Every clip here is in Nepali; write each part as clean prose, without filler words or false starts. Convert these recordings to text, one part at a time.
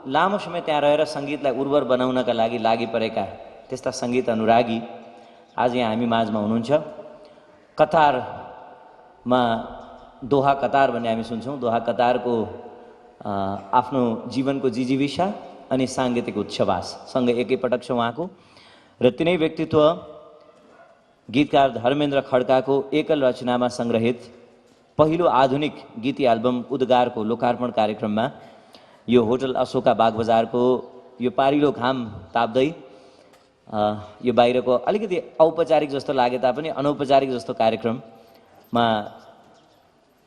लामो समय त्यहाँ रहेर सङ्गीतलाई उर्वर बनाउनका लागि लागि परेका त्यस्ता सङ्गीत अनुरागी आज यहाँ हामी माझमा हुनुहुन्छ। कतारमा दोहा कतार भन्ने हामी सुन्छौँ। दोहा कतारको आफ्नो जीवनको जिजीविषा अनि साङ्गीतिक उच्छ्वाससँग एकैपटक छ उहाँको र तिनै व्यक्तित्व गीतकार धर्मेन्द्र खड्काको एकल रचनामा सङ्ग्रहित पहिलो आधुनिक गीती एल्बम उद्गारको लोकार्पण कार्यक्रममा यो होटल अशोका बागबजारको यो पारिलो घाम ताप्दै यो बाहिरको अलिकति औपचारिक जस्तो लागे तापनि अनौपचारिक जस्तो कार्यक्रममा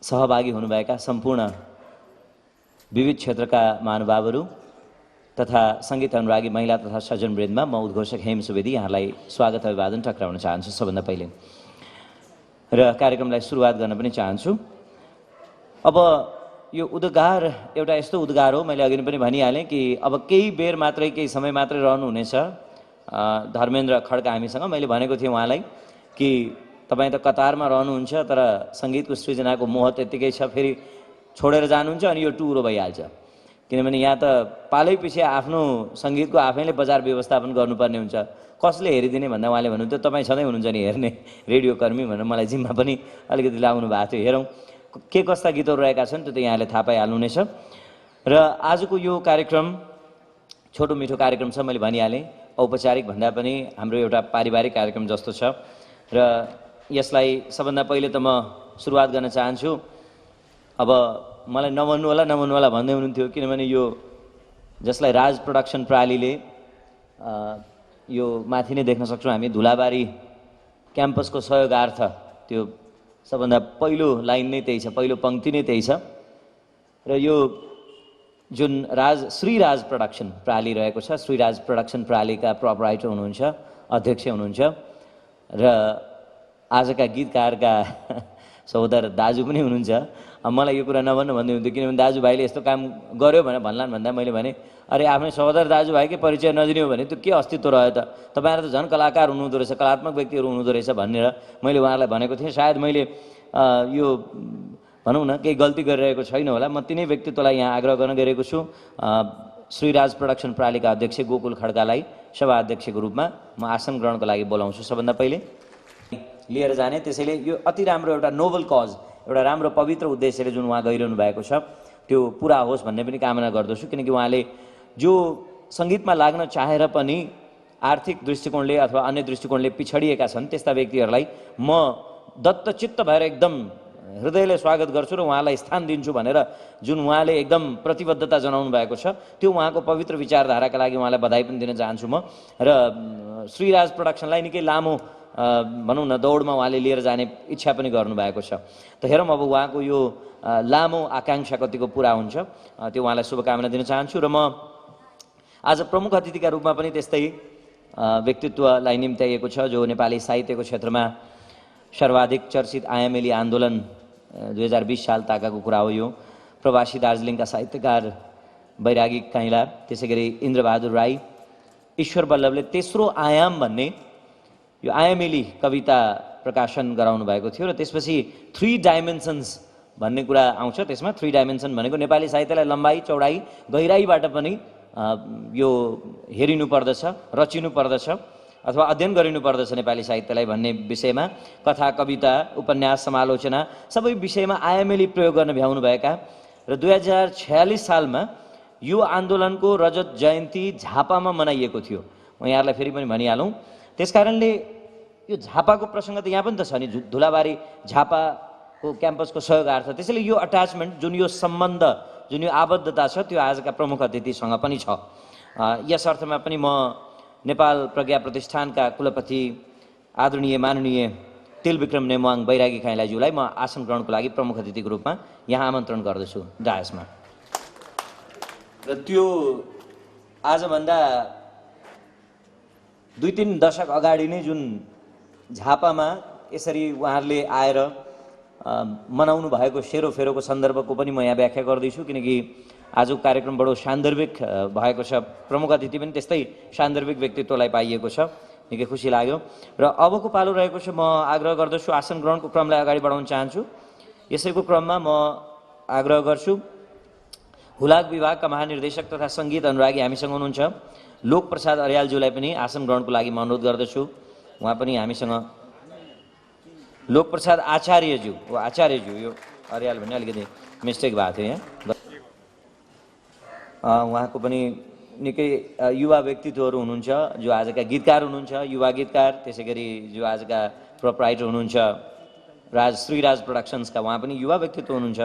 सहभागी हुनुभएका सम्पूर्ण विविध क्षेत्रका महानुभावहरू तथा सङ्गीत अनुरागी महिला तथा सज्जनवृन्दमा म उद्घोषक हेम सुवेदी यहाँलाई स्वागत अभिवादन टक्राउन चाहन्छु सबभन्दा पहिले र कार्यक्रमलाई सुरुवात गर्न पनि चाहन्छु। अब यो उद्गार एउटा यस्तो उद्गार हो, मैले अघि पनि भनिहालेँ कि अब केही बेर मात्रै केही समय मात्रै रहनुहुनेछ धर्मेन्द्र खड्का हामीसँग। मैले भनेको थिएँ उहाँलाई कि तपाईँ त कतारमा रहनुहुन्छ तर सङ्गीतको सृजनाको मोह त्यत्तिकै छ, फेरि छोडेर जानुहुन्छ अनि यो टुरो भइहाल्छ। किनभने यहाँ त पालै पछि आफ्नो सङ्गीतको आफैले बजार व्यवस्थापन गर्नुपर्ने हुन्छ। कसले हेरिदिने भन्दा उहाँले भन्नुहुन्थ्यो तपाईँ सधैँ हुनुहुन्छ नि हेर्ने रेडियो कर्मी भनेर मलाई जिम्मा पनि अलिकति लाउनु भएको थियो। हेरौँ के कस्ता गीतहरू रहेका छन् त्यो त यहाँले थाहा पाइहाल्नुहुनेछ। र आजको यो कार्यक्रम छोटो मिठो कार्यक्रम छ, मैले भनिहालेँ औपचारिक भन्दा पनि हाम्रो एउटा पारिवारिक कार्यक्रम जस्तो छ र यसलाई सबभन्दा पहिले त म सुरुवात गर्न चाहन्छु। अब मलाई नभन्नु होला भन्दै हुनुहुन्थ्यो किनभने यो जसलाई राज प्रोडक्सन प्रालीले यो माथि नै देख्न सक्छौँ हामी धुलाबारी क्याम्पसको सहयोगार्थ त्यो सबभन्दा पहिलो लाइन नै त्यही छ, पहिलो पङ्क्ति नै त्यही छ। र यो जुन श्रीराज प्रोडक्सन प्राली रहेको छ, श्रीराज प्रोडक्सन प्रालीका प्रोपराइटर हुनुहुन्छ, अध्यक्ष हुनुहुन्छ र आजका गीतकारका सहोदर दाजु पनि हुनुहुन्छ। मलाई यो कुरा नभन्नु भन्दै हुन्थ्यो किनभने दाजुभाइले यस्तो काम गर्यो भनेर भन्लान् भन्दा मैले भने अरे आफ्नै सहोदर दाजुभाइकै परिचय नदिने हो भने त्यो के अस्तित्व रह्यो त, तपाईँहरू त झन् कलाकार हुनुहुँदो रहेछ, कलात्मक व्यक्तिहरू हुनुहुँदो रहेछ भनेर मैले उहाँहरूलाई भनेको थिएँ। सायद मैले यो भनौँ न केही गल्ती गरिरहेको छैन होला। म तिनै व्यक्तित्वलाई यहाँ आग्रह गर्न गइरहेको छु। श्रीराज प्रोडक्सन प्रालीका अध्यक्ष गोकुल खड्कालाई सभा अध्यक्षको रूपमा म आसन ग्रहणको लागि बोलाउँछु सबभन्दा पहिले लिएर जाने। त्यसैले यो अति राम्रो एउटा नोबल कज, एउटा राम्रो पवित्र उद्देश्यले जुन उहाँ गइरहनु भएको छ त्यो पुरा होस् भन्ने पनि कामना गर्दछु। किनकि उहाँले जो सङ्गीतमा लाग्न चाहेर पनि आर्थिक दृष्टिकोणले अथवा अन्य दृष्टिकोणले पिछडिएका छन् त्यस्ता व्यक्तिहरूलाई म दत्तचित्त भएर एकदम हृदयले स्वागत गर्छु र उहाँलाई स्थान दिन्छु भनेर जुन उहाँले एकदम प्रतिबद्धता जनाउनु भएको छ त्यो उहाँको पवित्र विचारधाराका लागि उहाँलाई बधाई पनि दिन चाहन्छु म। र श्रीराज प्रोडक्सनलाई निकै लामो भनौँ न दौडमा उहाँले लिएर जाने इच्छा पनि गर्नुभएको छ। त हेरौँ अब उहाँको यो लामो आकाङ्क्षा कतिको पुरा हुन्छ, त्यो उहाँलाई शुभकामना दिन चाहन्छु। र म आज प्रमुख अतिथिका रूपमा पनि त्यस्तै व्यक्तित्वलाई निम्त्याइएको छ जो नेपाली साहित्यको क्षेत्रमा सर्वाधिक चर्चित आयामेली आन्दोलन 2020 साल ताकाको कुरा हो। यो प्रवासी दार्जिलिङका साहित्यकार बैरागी काइँला, त्यसै गरी इन्द्रबहादुर राई, ईश्वर बल्लभले तेस्रो आयाम भन्ने यो आयामेली कविता प्रकाशन गराउनु भएको थियो र त्यसपछि 3 डाइमेन्सन्स भन्ने कुरा आउँछ। त्यसमा 3 डाइमेन्सन भनेको नेपाली साहित्यलाई लम्बाइ चौडाइ गहिराइबाट पनि यो हेरिनु पर्दछ, रचिनु पर्दछ अथवा अध्ययन गरिनु पर्दछ नेपाली साहित्यलाई भन्ने विषयमा कथा, कविता, उपन्यास, समालोचना सबै विषयमा आयामेली प्रयोग गर्न भ्याउनुभएका र 2046 सालमा यो आन्दोलनको रजत जयन्ती झापामा मनाइएको थियो। म यहाँहरूलाई फेरि पनि भनिहालौँ त्यसकारणले यो झापाको प्रसङ्ग त यहाँ पनि त छ नि, धुलाबारी झापाको क्याम्पसको सहयोगार्थ। त्यसैले यो अट्याचमेन्ट, जुन यो सम्बन्ध, जुन यो आबद्धता छ, त्यो आजका प्रमुख अतिथिसँग पनि छ। यस अर्थमा पनि म नेपाल प्रज्ञा प्रतिष्ठानका कुलपति आदरणीय माननीय तिलविक्रम नेमुवाङ बैरागी खाइलाज्यूलाई म आसन ग्रहणको लागि प्रमुख अतिथिको रूपमा यहाँ आमन्त्रण गर्दछु डायसमा। र त्यो आजभन्दा 2-3 दशक अगाडि नै जुन झापामा यसरी उहाँहरूले आएर मनाउनु भएको सेरोफेरोको सन्दर्भको पनि म यहाँ व्याख्या गर्दैछु, किनकि आजको कार्यक्रम बडो सान्दर्भिक भएको छ। प्रमुख अतिथि पनि त्यस्तै सान्दर्भिक व्यक्तित्वलाई पाइएको छ, निकै खुसी लाग्यो। र अबको पालो रहेको छ, म आग्रह गर्दछु, आसन ग्रहणको क्रमलाई अगाडि बढाउन चाहन्छु। यसैको क्रममा म आग्रह गर्छु, हुलाक विभागका महानिर्देशक तथा सङ्गीत अनुरागी हामीसँग हुनुहुन्छ लोकप्रसाद अर्यालज्यूलाई पनि आसन ग्रहणको लागि म अनुरोध गर्दछु। उहाँ पनि हामीसँग, लोकप्रसाद आचार्यज्यू, हो आचार्यज्यू, यो अर्याल भन्ने अलिकति मिस्टेक भएको थियो यहाँ। उहाँको पनि निकै युवा व्यक्तित्वहरू हुनुहुन्छ, जो आजका गीतकार हुनुहुन्छ, युवा गीतकार। त्यसै गरी जो आजका प्रोप्राइटर हुनुहुन्छ श्रीराज प्रोडक्सन्सका, उहाँ पनि युवा व्यक्तित्व हुनुहुन्छ।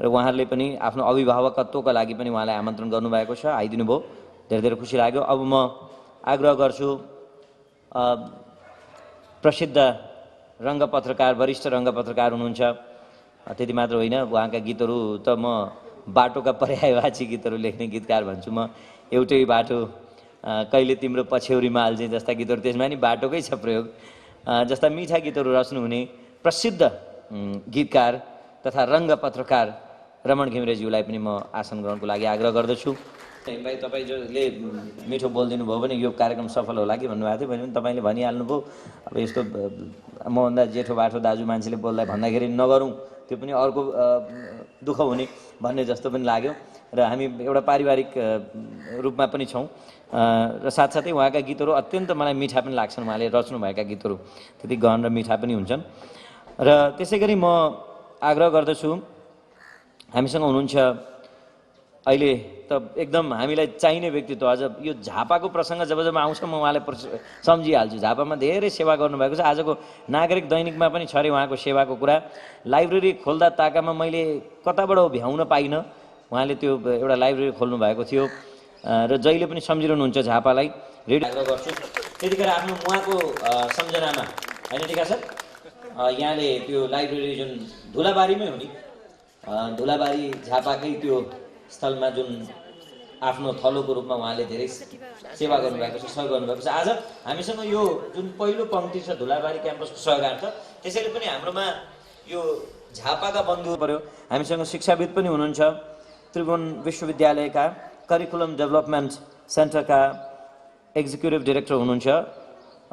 र उहाँहरूले पनि आफ्नो अभिभावकत्वका लागि पनि उहाँलाई आमन्त्रण गर्नुभएको छ, आइदिनु भयो, धेरै धेरै खुसी लाग्यो। अब म आग्रह गर्छु, प्रसिद्ध रङ्गपत्रकार, वरिष्ठ रङ्गपत्रकार हुनुहुन्छ, त्यति मात्र होइन, उहाँका गीतहरू त म बाटोका पर्यायवाची गीतहरू लेख्ने गीतकार भन्छु म। एउटै बाटो कहिले तिम्रो पछ्यौरीमा अल्झे जस्ता गीतहरू, त्यसमा नि बाटोकै छ प्रयोग, जस्ता मिठा गीतहरू रच्नुहुने प्रसिद्ध गीतकार तथा रङ्गपत्रकार रमण घिमिरेज्यूलाई पनि म आसन ग्रहणको लागि आग्रह गर्दछु। भाइ, तपाईँ जसले मिठो बोलिदिनु भयो भने यो कार्यक्रम सफल होला कि भन्नुभएको थियो, भने पनि तपाईँले भनिहाल्नुभयो। अब यस्तो मभन्दा जेठो बाठो दाजु मान्छेले बोल्दा भन्दाखेरि नगरौँ, त्यो पनि अर्को दुःख हुने भन्ने जस्तो पनि लाग्यो। र हामी एउटा पारिवारिक रूपमा पनि छौँ, र साथसाथै उहाँका गीतहरू अत्यन्त मलाई मिठा पनि लाग्छन्। उहाँले रच्नुभएका गीतहरू त्यति गहन र मिठा पनि हुन्छन्। र त्यसै गरी म आग्रह गर्दछु, हामीसँग हुनुहुन्छ अहिले त एकदम हामीलाई चाहिने व्यक्तित्व। अझ यो झापाको प्रसङ्ग जब जब आउँछ म उहाँलाई सम्झिहाल्छु। झापामा धेरै सेवा गर्नुभएको छ, आजको नागरिक दैनिकमा पनि छ अरे उहाँको सेवाको कुरा। लाइब्रेरी खोल्दा ताकामा मैले कताबाट भ्याउन पाइनँ, उहाँले त्यो एउटा लाइब्रेरी खोल्नु भएको थियो। र जहिले पनि सम्झिरहनुहुन्छ झापालाई, रेडियो आग्रह गर्छु। त्यतिखेर आफ्नो उहाँको सम्झनामा होइन ठिका सर, यहाँले त्यो लाइब्रेरी जुन धुलाबारीमै हो नि, धुलाबारी झापाकै त्यो स्थलमा जुन आफ्नो थलोको रूपमा उहाँले धेरै सेवा गर्नुभएको छ, सहयोग गर्नुभएको छ। आज हामीसँग यो जुन पहिलो पङ्क्ति छ धुलाबारी क्याम्पसको सहयोगार्थ, त्यसैले पनि हाम्रोमा यो झापाका बन्धु पर्यो। हामीसँग शिक्षाविद पनि हुनुहुन्छ, त्रिभुवन विश्वविद्यालयका करिकुलम डेभलपमेन्ट सेन्टरका एक्जिक्युटिभ डिरेक्टर हुनुहुन्छ,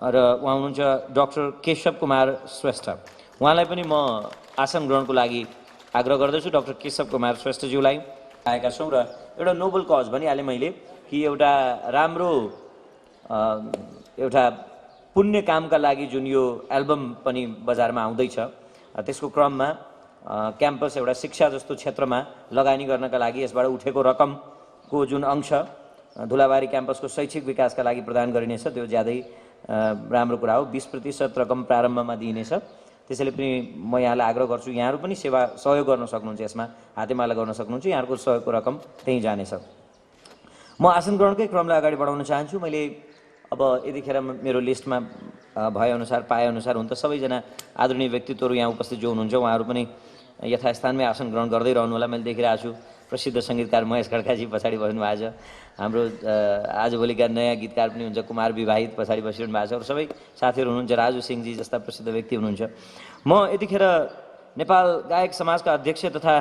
र उहाँ हुनुहुन्छ डाक्टर केशव कुमार श्रेष्ठ। उहाँलाई पनि म आसन ग्रहणको लागि आग्रह गर्दछु। डाक्टर केशव कुमार श्रेष्ठज्यूलाई आएका छौँ। र एउटा नोबल कज भनिहालेँ मैले कि एउटा राम्रो एउटा पुण्य कामका लागि जुन यो एल्बम पनि बजारमा आउँदैछ, त्यसको क्रममा क्याम्पस एउटा शिक्षा जस्तो क्षेत्रमा लगानी गर्नका लागि यसबाट उठेको रकमको जुन अंश धुलाबारी क्याम्पसको शैक्षिक विकासका लागि प्रदान गरिनेछ, त्यो ज्यादै राम्रो कुरा हो। 20% रकम प्रारम्भमा दिइनेछ। त्यसैले पनि म यहाँलाई आग्रह गर्छु, यहाँहरू पनि सेवा सहयोग गर्न सक्नुहुन्छ, यसमा हातेमाला गर्न सक्नुहुन्छ, यहाँहरूको सहयोगको रकम त्यहीँ जानेछ। म आसन ग्रहणकै क्रमलाई अगाडि बढाउन चाहन्छु। मैले अब यतिखेर मेरो लिस्टमा भएअनुसार पाएअनुसार हुन त सबैजना आदरणीय व्यक्तित्वहरू यहाँ उपस्थित जो हुनुहुन्छ उहाँहरू पनि यथास्थानमै आसन ग्रहण गर्दै रहनु होला। मैले देखिरहेको छु प्रसिद्ध सङ्गीतकार महेश खड्काजी पछाडि बस्नु भएको छ, हाम्रो आजभोलिका नयाँ गीतकार पनि हुन्छ कुमार विवाहित पछाडि बसिरहनु भएको छ, अरू सबै साथीहरू हुनुहुन्छ, राजु सिंहजी जस्ता प्रसिद्ध व्यक्ति हुनुहुन्छ। म यतिखेर नेपाल गायक समाजका अध्यक्ष तथा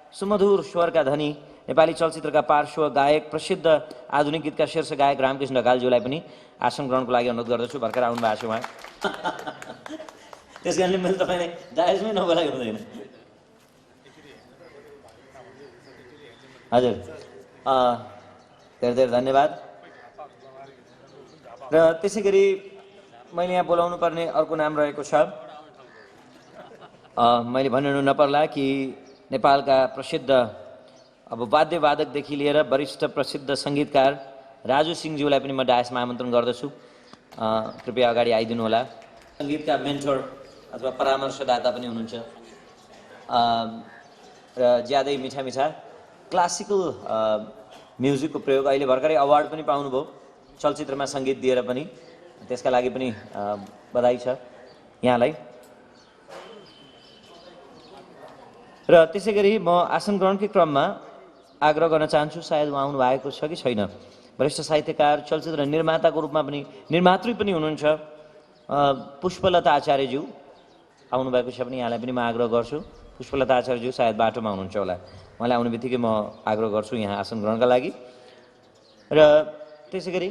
सुमधुर स्वरका धनी नेपाली चलचित्रका पार्श्व गायक प्रसिद्ध आधुनिक गीतका शीर्ष गायक रामकृष्ण ढकालज्यूलाई पनि आसन ग्रहणको लागि अनुरोध गर्दछु। भर्खर आउनु भएको छ उहाँ, त्यस कारणले मैले तपाईँलाई दायजमै नबोलाइ हुँदैन। हजुर, धेरै धेरै धन्यवाद। र त्यसै गरी मैले यहाँ बोलाउनु पर्ने अर्को नाम रहेको छ, मैले भनिरहनु नपर्ला कि नेपालका प्रसिद्ध अब वाद्यवादकदेखि लिएर वरिष्ठ प्रसिद्ध सङ्गीतकार राजु सिंहज्यूलाई पनि म डायसमा आमन्त्रण गर्दछु। कृपया अगाडि आइदिनु होला। सङ्गीतका मेन्टर अथवा परामर्शदाता पनि हुनुहुन्छ र ज्यादै मिठा मिठा क्लासिकल म्युजिकको प्रयोग, अहिले भर्खरै अवार्ड पनि पाउनुभयो चलचित्रमा सङ्गीत दिएर पनि, त्यसका लागि पनि बधाई छ यहाँलाई। र त्यसै गरी म आसन ग्रहणकै क्रममा आग्रह गर्न चाहन्छु, सायद उहाँ आउनु भएको छ कि छैन, वरिष्ठ साहित्यकार चलचित्र निर्माताको रूपमा पनि निर्मात्री पनि हुनुहुन्छ पुष्पलता आचार्यज्यू आउनुभएको छ भने यहाँलाई पनि म आग्रह गर्छु। पुष्पलता आचार्यज्यू सायद बाटोमा हुनुहुन्छ होला, उहाँलाई आउने बित्तिकै म आग्रह गर्छु यहाँ आसन ग्रहणका लागि। र त्यसै गरी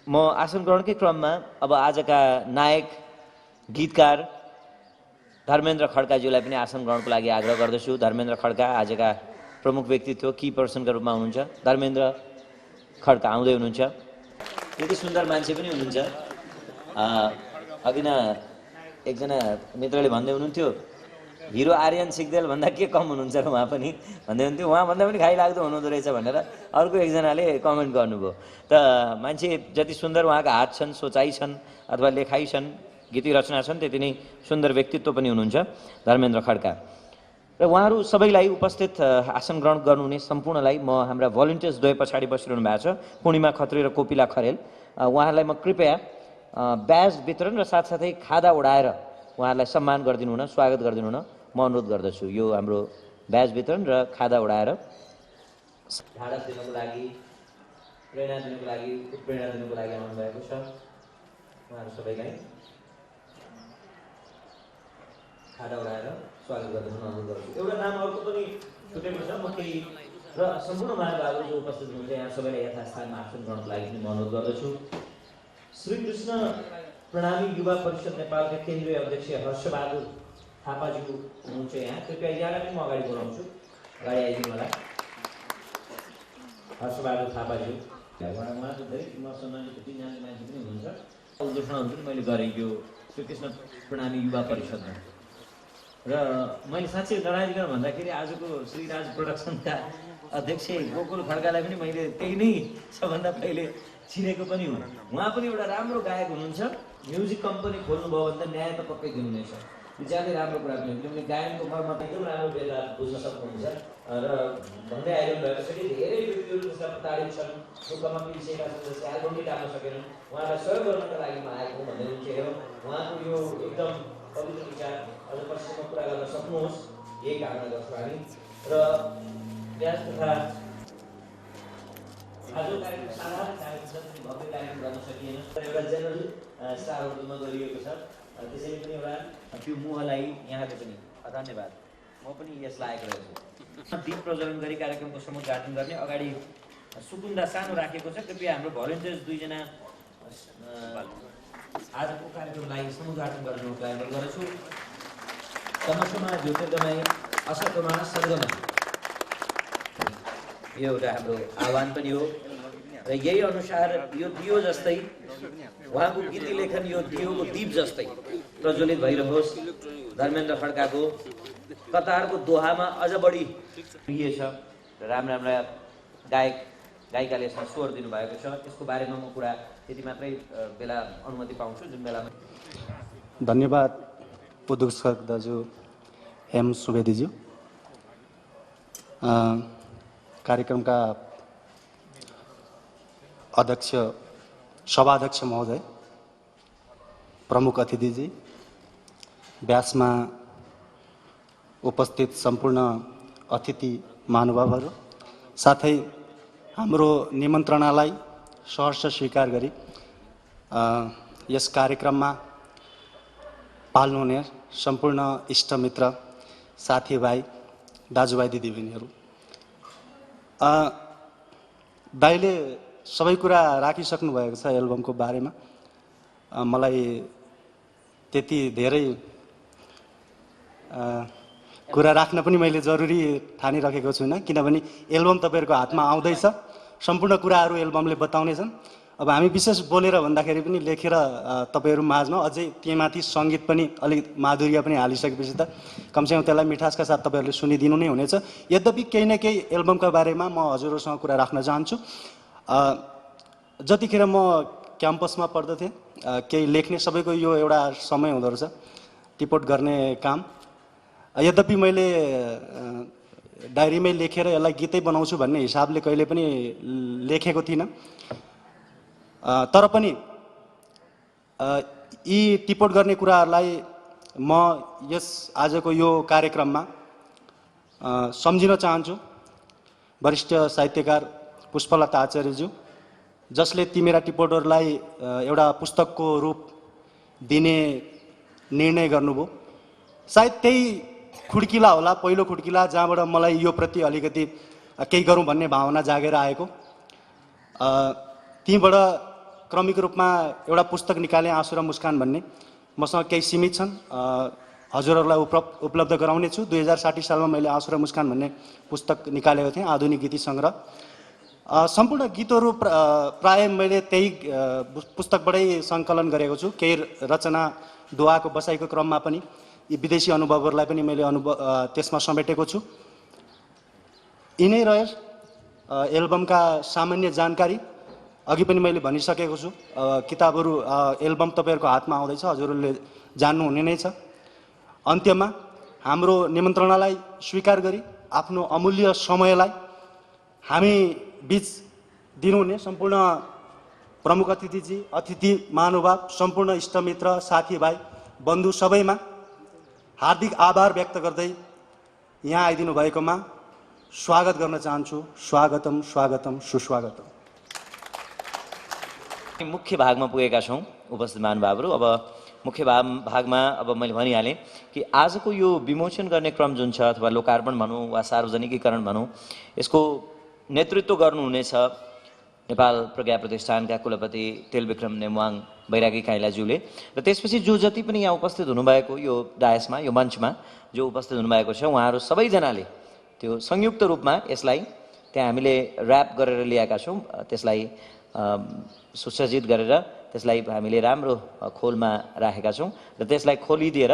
म आसन ग्रहणकै क्रममा अब आजका नायक गीतकार धर्मेन्द्र खड्काज्यूलाई पनि आसन ग्रहणको लागि आग्रह गर्दछु। धर्मेन्द्र खड्का आजका प्रमुख व्यक्तित्व, की पर्सनका रूपमा हुनुहुन्छ। धर्मेन्द्र खड्का आउँदै हुनुहुन्छ। यति सुन्दर मान्छे पनि हुनुहुन्छ। अघि न एकजना मित्रले भन्दै हुनुहुन्थ्यो, हिरो आर्यन सिग्देल भन्दा के कम हुनुहुन्छ र उहाँ पनि भन्दै हुन्थ्यो, उहाँ भन्दा पनि खाइलाग्दो हुनुहुँदो रहेछ भनेर अर्को एकजनाले कमेन्ट गर्नुभयो। त मान्छे जति सुन्दर उहाँका हात छन्, सोचाइ छन् अथवा लेखाइ छन्, गीती रचना छन्, त्यति नै सुन्दर व्यक्तित्व पनि हुनुहुन्छ धर्मेन्द्र खड्का। र उहाँहरू सबैलाई उपस्थित आसन ग्रहण गर्नुहुने सम्पूर्णलाई म हाम्रा भलिन्टियर्स द्वय पछाडि बसिरहनु भएको छ, पूर्णिमा खत्री र कोपिला खरेल, उहाँहरूलाई म कृपया ब्याज वितरण र साथसाथै खादा उडाएर उहाँहरूलाई सम्मान गरिदिनु हुन, स्वागत गरिदिनु हुन म अनुरोध गर्दछु। यो हाम्रो ब्याज वितरण र खादा उडाएर ढाडस दिनको लागि, प्रेरणा दिनको लागि, उत्प्रेरणा दिनको लागि आउनुभएको छ। उहाँहरू सबैलाई खादा उडाएर स्वागत गरिदिनु अनुरोध गर्छु। एउटा नाम अर्को पनि छुटेको छ, म केही र सम्पूर्ण महानुभावहरू जो उपस्थित हुनुहुन्छ यहाँ सबैलाई यथास्थानमा आसन ग्रहणको लागि पनि म अनुरोध गर्दछु। श्रीकृष्ण प्रणामी युवा परिषद नेपालका केन्द्रीय अध्यक्ष हर्षबहादुर थापाज्यू हुनुहुन्छ यहाँ, कृपया यहाँलाई पनि म अगाडि बोलाउँछु, अगाडि आइदिनु होला। हर्षबहादुर थापाज्यू उहाँ धेरै सम्मानित तिनजना मान्छे पनि हुनुहुन्छ। उद्घोषणाहरू पनि मैले गरेँ यो श्रीकृष्ण प्रणामी युवा परिषदमा, र मैले साँच्चै नराजिकन भन्दाखेरि आजको श्रीराज प्रोडक्सनका अध्यक्ष गोकुल खड्कालाई पनि मैले त्यही नै सबभन्दा पहिले चिनेको पनि हुँ। उहाँ पनि एउटा राम्रो गायक हुनुहुन्छ। म्युजिक कम्पनी खोल्नुभयो भने त न्याय त पक्कै दिनुहुनेछ, ज्यादै राम्रो कुरा पनि हो, किनभने गायनको मर्म एकदम राम्रो बेला बुझ्न सक्नुहुन्छ। र भन्दै आइरहनु भएको छ कि धेरै व्यक्तिहरू जस्ता प्रताडित छन्, दुःखमा पिलिसकेका छन्, जसले एल्बमै टाल्न सकेनन्, उहाँलाई सहयोग गर्नका लागि म आएको भन्दै हुनुहुन्छ। हेरौँ उहाँको यो एकदम पवित्र विचार अझ पछिसम्म पुरा गर्न सक्नुहोस्, यही कामना गर्छौँ हामी। र ब्याज तथा आजको कार्यक्रम साधारण कार्यक्रम छ, त्यति भव्य कार्यक्रम गर्न सकिएन, तर एउटा जेनरल स्टारहरूमा गरिएको छ। त्यसैले पनि एउटा त्यो मोहलाई यहाँले पनि धन्यवाद, म पनि यस लायक रहेछु। दीप प्रज्वलन गरी कार्यक्रमको समुद्घाटन गर्ने अगाडि सुकुन्दा सानो राखेको छ, कृपया हाम्रो भलिन्टियर्स दुईजना आजको कार्यक्रमलाई समुद्घाटन गरिदिनुको लागि अनुरोध गर्दछु। तमसमा ज्योतिर्गमय असतमा सद्गमय, यो एउटा हाम्रो आह्वान पनि हो। र यही अनुसार यो दियो जस्तै उहाँको गीती लेखन यो दियोको दीप जस्तै प्रज्वलित भइरहोस्। धर्मेन्द्र खड्काको कतारको दोहामा अझ बढी प्रिय छ र राम्रा राम्रा गायक गायिकाले यसमा स्वर दिनुभएको छ, त्यसको बारेमा म कुरा त्यति मात्रै बेला अनुमति पाउँछु जुन बेलामा। धन्यवाद उद्घोषक दाजु एम सुवेदीज्यू, कार्यक्रमका अध्यक्ष सभाध्यक्ष महोदय, प्रमुख अतिथिजी, व्यासमा उपस्थित सम्पूर्ण अतिथि महानुभावहरू, साथै हाम्रो निमन्त्रणालाई सहर्ष स्वीकार गरी यस कार्यक्रममा पाल्नुहुने सम्पूर्ण इष्टमित्र, साथीभाइ, दाजुभाइ, दिदीबहिनीहरू, दाइले सबै कुरा राखिसक्नु भएको छ एल्बमको बारेमा। मलाई त्यति धेरै कुरा राख्न पनि मैले जरुरी ठानिराखेको छुइनँ, किनभने एल्बम तपाईँहरूको हातमा आउँदैछ, सम्पूर्ण कुराहरू एल्बमले बताउनेछन्। अब हामी विशेष बोलेर भन्दाखेरि पनि लेखेर तपाईँहरू माझमा अझै त्यहीमाथि सङ्गीत पनि अलिक माधुर्य पनि हालिसकेपछि त कमसेकम त्यसलाई मिठासका साथ तपाईँहरूले सुनिदिनु नै हुनेछ। यद्यपि केही न केही एल्बमका बारेमा म हजुरहरूसँग कुरा राख्न चाहन्छु। जतिखेर म क्याम्पसमा पढ्दथेँ। केही लेख्ने सबैको यो एउटा समय हुँदो रहेछ टिपोट गर्ने काम। यद्यपि मैले डायरीमै लेखेर यसलाई गीतै बनाउँछु भन्ने हिसाबले कहिले पनि लेखेको थिइनँ। तर पनि यी टिपोट गर्ने कुराहरूलाई म यस आजको यो कार्यक्रममा सम्झिन चाहन्छु वरिष्ठ साहित्यकार पुष्पलता आचार्यज्यू, जसले ती मेरा टिपोटहरूलाई एउटा पुस्तकको रूप दिने निर्णय गर्नुभयो। सायद त्यही खुड्किला होला, पहिलो खुड्किला, जहाँबाट मलाई यो प्रति अलिकति केही गरौँ भन्ने भावना जागेर आएको। तीबाट क्रमिक रूपमा एउटा पुस्तक निकालेँ, आँसु र मुस्कान भन्ने। मसँग केही सीमित छन्, हजुरहरूलाई उपलब्ध गराउने छु। 2060 सालमा मैले आँसु र मुस्कान भन्ने पुस्तक निकालेको थिएँ, आधुनिक गीति सङ्ग्रह। सम्पूर्ण गीतहरू प्राय मैले त्यही पुस्तकबाटै सङ्कलन गरेको छु। केही रचना दोहाको बसाइको क्रममा पनि यी विदेशी अनुभवहरूलाई पनि मैले त्यसमा समेटेको छु। यिनै रहे एल्बमका सामान्य जानकारी। अघि पनि मैले भनिसकेको छु, किताबहरू एल्बम तपाईँहरूको हातमा आउँदैछ, हजुरहरूले जान्नुहुने नै छ। अन्त्यमा हाम्रो निमन्त्रणालाई स्वीकार गरी आफ्नो अमूल्य समयलाई हामी बीच दिनुहुने सम्पूर्ण प्रमुख अतिथि महानुभाव, सम्पूर्ण इष्टमित्र, साथीभाइ, बन्धु सबैमा हार्दिक आभार व्यक्त गर्दै यहाँ आइदिनु भएकोमा स्वागत गर्न चाहन्छु। स्वागतम स्वागतम सुस्वागतम। मुख्य भागमा पुगेका छौँ उपस्थित महानुभावहरू। अब मुख्य भागमा अब मैले भनिहालेँ कि आजको यो विमोचन गर्ने क्रम जुन छ, अथवा लोकार्पण भनौँ वा सार्वजनिकीकरण भनौँ, यसको नेतृत्व गर्नुहुनेछ नेपाल प्रज्ञा प्रतिष्ठानका कुलपति तेलविक्रम नेमवाङ बैरागी काइलाज्यूले। र त्यसपछि जो जति पनि यहाँ उपस्थित हुनुभएको यो डायसमा, यो मञ्चमा जो उपस्थित हुनुभएको छ, उहाँहरू सबैजनाले त्यो संयुक्त रूपमा यसलाई त्यहाँ हामीले ऱ्याप गरेर ल्याएका छौँ। त्यसलाई सुसज्जित गरेर त्यसलाई हामीले राम्रो खोलमा राखेका छौँ र त्यसलाई खोलिदिएर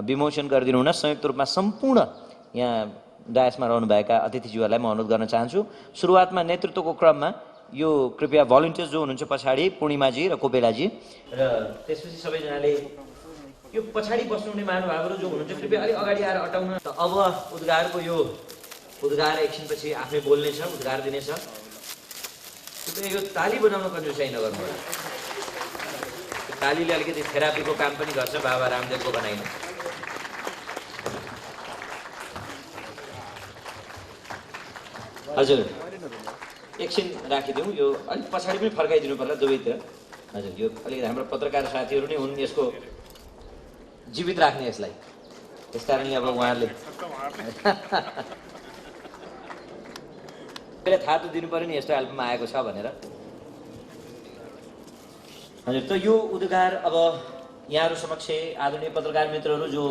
विमोचन गरिदिनु हुन संयुक्त रूपमा सम्पूर्ण यहाँ डायसमा रहनुभएका अतिथिज्यूहरूलाई म अनुरोध गर्न चाहन्छु। सुरुवातमा नेतृत्वको क्रममा यो कृपया भलिन्टियर्स जो हुनुहुन्छ पछाडि, पूर्णिमाजी र कोपेलाजी, र त्यसपछि सबैजनाले यो पछाडि बस्नुहुने महानुभावहरू जो हुनुहुन्छ कृपया अलिक अगाडि आएर अटाउन। अब उद्घारको यो उद्घार एकछिनपछि आफै बोल्नेछ, उद्घार दिनेछ। यो ताली बजाउन कन्जुसाइ नगर्नु होला। तालीले अलिकति थेरापीको काम पनि गर्छ, बाबा रामदेवको भनाइमा। हजुर एकछिन राखिदिउँ, यो अलिक पछाडि पनि फर्काइदिनु पर्ला दुवैतिर। हजुर यो अलिकति हाम्रो पत्रकार साथीहरू नै हुन् यसको जीवित राख्ने यसलाई, त्यस कारणले अब उहाँहरूले पहिला थाहा त दिनु पऱ्यो नि यस्तो एल्बममा आएको छ भनेर। हजुर त यो उद्घार अब यहाँहरू समक्ष आदरणीय पत्रकार मित्रहरू जो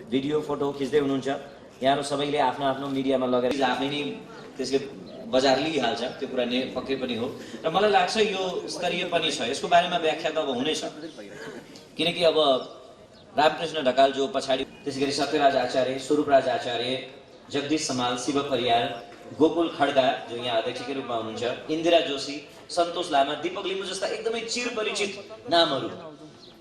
भिडियो फोटो खिच्दै हुनुहुन्छ, यहाँहरू सबैले आफ्नो आफ्नो मिडियामा लगेर आफै नै त्यसले बजार लिइहाल्छ, त्यो कुरा पक्कै पनि हो। र मलाई लाग्छ यो स्तरीय पनि छ, यसको बारेमा व्याख्या त अब हुनेछ, किनकि अब रामकृष्ण ढकाल जो पछाडि, त्यसै गरी सत्यराज आचार्य, स्वरूपराज आचार्य, जगदीश समाल, शिव परियार, गोकुल खड्गा जो यहाँ अध्यक्षकै रूपमा हुनुहुन्छ, इन्दिरा जोशी, सन्तोष लामा, दीपक लिम्बू जस्ता एकदमै चिरपरिचित नामहरू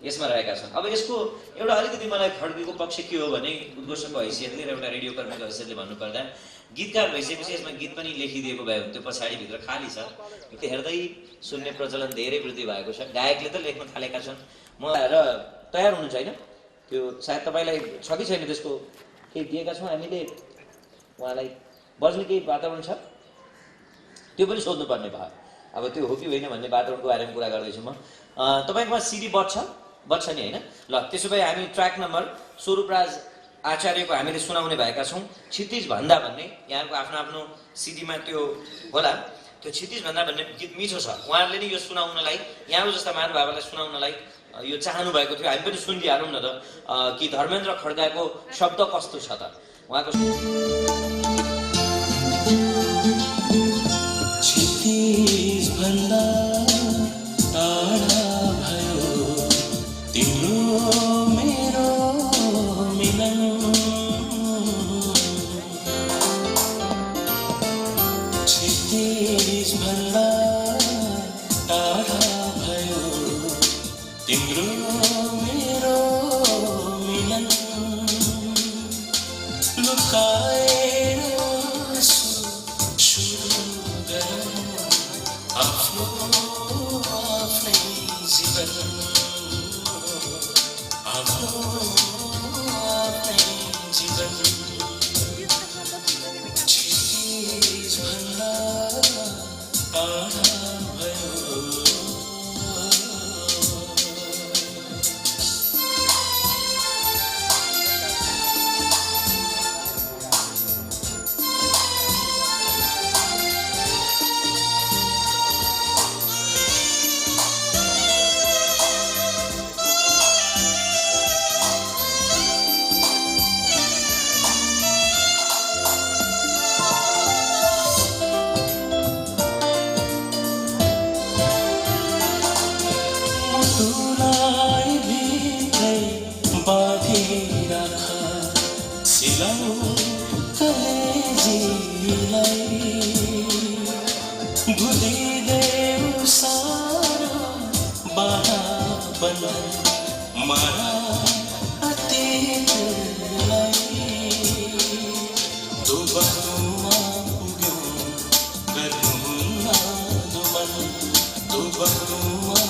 यसमा रहेका छन्। अब यसको एउटा अलिकति मलाई खड्गीको पक्ष के हो भने, उद्घोषकको हैसियतले र एउटा रेडियो कर्मीको हैसियतले भन्नुपर्दा गीतकार भइसकेपछि यसमा गीत पनि लेखिदिएको भए त्यो पछाडि भित्र खाली छ, त्यो हेर्दै सुन्ने प्रचलन धेरै वृद्धि भएको छ। गायकले त लेख्न थालेका छन्, म र तयार हुनुहुन्छ होइन? त्यो सायद तपाईँलाई छ कि छैन त्यसको केही दिएका छौँ हामीले उहाँलाई, बज्ने केही वातावरण छ त्यो पनि सोध्नुपर्ने भयो। अब त्यो हो कि होइन भन्ने वातावरणको बारेमा कुरा गर्दैछु म। तपाईँकोमा सिडी बज्छ नि होइन? ल त्यसो भए हामी ट्र्याक नम्बर स्वरूपराज आचार्यको हामीले सुनाउने भएका छौँ, क्षितिज भन्दा भन्ने। यहाँको आफ्नो आफ्नो सिडीमा त्यो होला, त्यो क्षितिज भन्दा भन्ने गीत मिठो छ। उहाँहरूले नि यो सुनाउनलाई, यहाँको जस्ता महानुभावहरूलाई सुनाउनलाई यो चाहनु भएको थियो। हामी पनि सुनिदिइहालौँ न त कि धर्मेन्द्र खड्गाको शब्द कस्तो छ त उहाँको। क्षितिज भन्दा टाढा भयो तिम्रो मेरो मिलन, क्षितिज भन्दा टाढा भयो तिम्रो मेरो मिलन लुकाएर सुरु गरौँ आफ्नो आफ्नै जीवन आफ्नो आफ्नै जीवन क्षितिज भन्दा टाढा भयो मुटुलाई भित्रै बाँधिराख सिलाउ कलेजीलाई भुलिदेऊ सारो बाधा बन्धन मारा अतीतलाई दुबनुमा पुग्यौँ गर्नुहुन्न दुमन दुबनुमा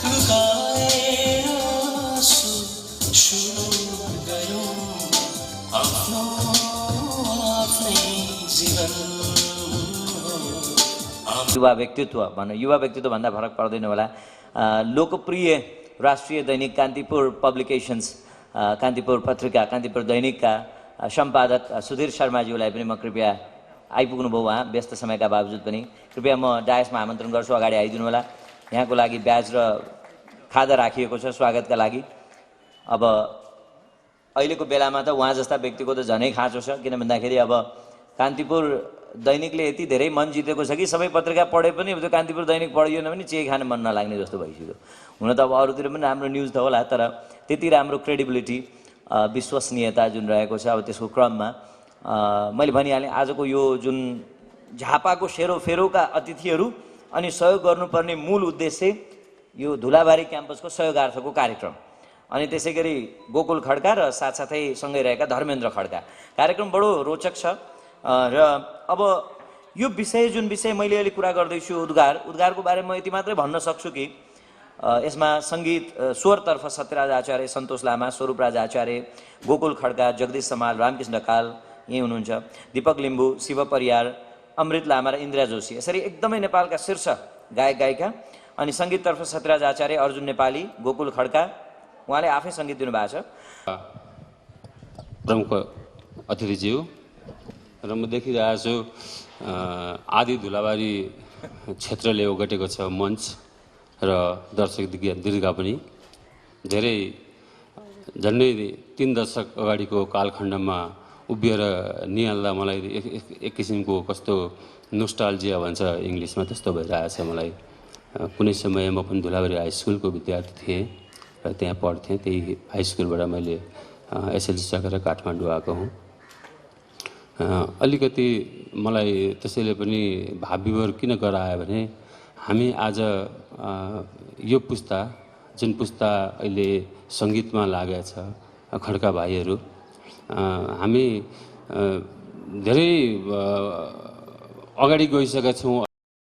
लुकाएर सुरु गरौँ आफ्नो आफ्नै जीवन युवा व्यक्तित्व भनौँ, युवा व्यक्तित्व भन्दा फरक पर्दैन होला। लोकप्रिय राष्ट्रिय दैनिक कान्तिपुर पब्लिकेसन्स, कान्तिपुर पत्रिका, कान्तिपुर दैनिकका सम्पादक सुधीर शर्माज्यूलाई पनि म कृपया आइपुग्नुभयो उहाँ व्यस्त समयका बावजुद पनि कृपया म डायसमा आमन्त्रण गर्छु, अगाडि आइदिनु होला। यहाँको लागि ब्याज र खादा राखिएको छ स्वागतका लागि। अब अहिलेको बेलामा त उहाँ जस्ता व्यक्तिको त झनै खाँचो छ, किन भन्दाखेरि अब कान्तिपुर दैनिकले यति धेरै मन जितेको छ कि सबै पत्रिका पढे पनि अब त्यो कान्तिपुर दैनिक पढिएन भने चिया खान मन नलाग्ने जस्तो भइसक्यो। हुन त अब अरूतिर पनि राम्रो न्युज त होला, तर त्यति राम्रो क्रेडिबिलिटी विश्वसनीयता जुन रहेको छ अब त्यसको क्रममा मैले भनिहालेँ आजको यो जुन झापाको सेरोफेरोका अतिथिहरू अनि सहयोग गर्नुपर्ने मूल उद्देश्य यो धुलाबारी क्याम्पसको सहयोगार्थको कार्यक्रम अनि त्यसै गरी गोकुल खड्का र साथसाथै सँगै रहेका धर्मेन्द्र खड्का। कार्यक्रम बडो रोचक छ र अब यो विषय जुन विषय मैले अहिले कुरा गर्दैछु उद्गारको बारेमा म यति मात्रै भन्न सक्छु कि यसमा सङ्गीत स्वरतर्फ सत्यराज आचार्य, सन्तोष लामा, स्वरूपराज आचार्य, गोकुल खड्का, जगदीश समाल, रामकृष्ण ढकाल यही हुनुहुन्छ, दीपक लिम्बू, शिव परियार, अमृत लामा र इन्द्रा जोशी, यसरी एकदमै नेपालका शीर्ष गायक गायिका। अनि सङ्गीततर्फ सत्यराज आचार्य, अर्जुन नेपाली, गोकुल खड्का, उहाँले आफै सङ्गीत दिनुभएको छ। प्रमुख अतिथिज्यू र म देखिरहेको छु आदि धुलाबारी क्षेत्रले ओगटेको छ मञ्च र दर्शक दीर्घा पनि धेरै झन्डै 3 दशक अगाडिको कालखण्डमा उभिएर निहाल्दा मलाई एक किसिमको कस्तो नोस्टाल्जिया भन्छ इङ्ग्लिसमा त्यस्तो भइरहेछ मलाई। कुनै समय म पनि धुलाबारी हाई स्कुलको विद्यार्थी थिएँ र त्यहाँ पढ्थेँ। त्यही हाई स्कुलबाट मैले एसएलसी सकेर काठमाडौँ आएको हुँ। अलिकति मलाई त्यसैले पनि भावविभोर किन गरायो भने हामी आज यो पुस्ता जुन पुस्ता अहिले सङ्गीतमा लागेको छ खड्का भाइहरू, हामी धेरै अगाडि गइसकेका छौँ।